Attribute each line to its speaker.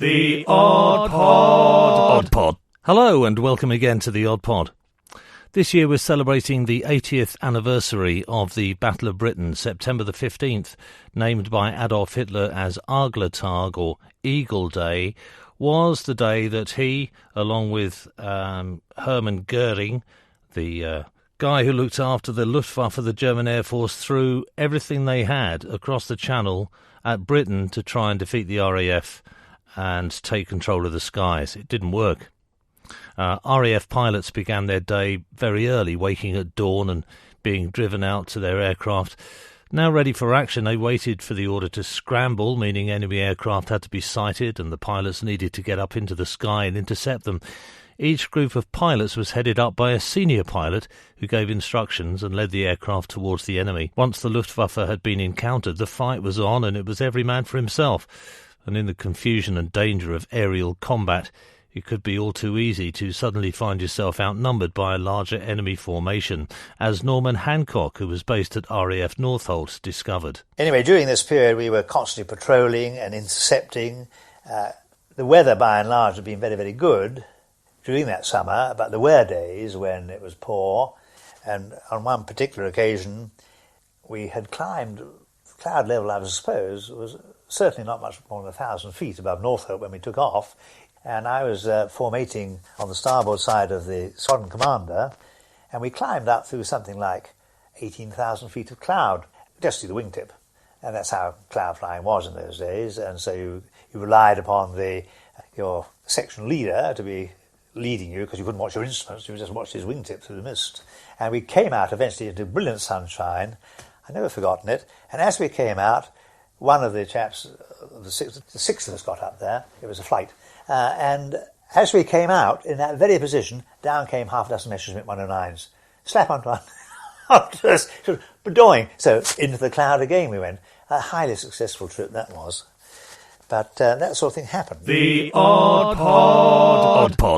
Speaker 1: The Odd Pod. Odd Pod. Hello and welcome again to the Odd Pod. This year we're celebrating the 80th anniversary of the Battle of Britain, September the 15th, named by Adolf Hitler as Agletag or Eagle Day, was the day that he, along with Hermann Goering, the guy who looked after the Luftwaffe, the German Air Force, threw everything they had across the Channel at Britain to try and defeat the RAF and take control of the skies. It didn't work. RAF pilots began their day very early, waking at dawn and being driven out to their aircraft. Now ready for action, they waited for the order to scramble, meaning enemy aircraft had to be sighted and the pilots needed to get up into the sky and intercept them. Each group of pilots was headed up by a senior pilot who gave instructions and led the aircraft towards the enemy. Once the Luftwaffe had been encountered, the fight was on and it was every man for himself. And in the confusion and danger of aerial combat, it could be all too easy to suddenly find yourself outnumbered by a larger enemy formation, as Norman Hancock, who was based at RAF Northolt, discovered.
Speaker 2: Anyway, during this period we were constantly patrolling and intercepting. The weather, by and large, had been very, very good during that summer, but there were days when it was poor, and on one particular occasion we had climbed cloud level, I suppose, was certainly not much more than 1,000 feet above Northolt when we took off, and I was formating on the starboard side of the squadron commander, and we climbed up through something like 18,000 feet of cloud, just to the wingtip, and that's how cloud flying was in those days. And so you relied upon your section leader to be leading you, because you couldn't watch your instruments, you just watched his wingtip through the mist. And we came out eventually into brilliant sunshine. I've never forgotten it. And as we came out, one of the chaps, the six of us got up there. It was a flight. And as we came out, in that very position, down came half a dozen Messerschmitt 109s. Slap onto us, sort of bedoing. So into the cloud again we went. A highly successful trip that was. But that sort of thing happened.
Speaker 1: The Odd Pod. Odd Pod.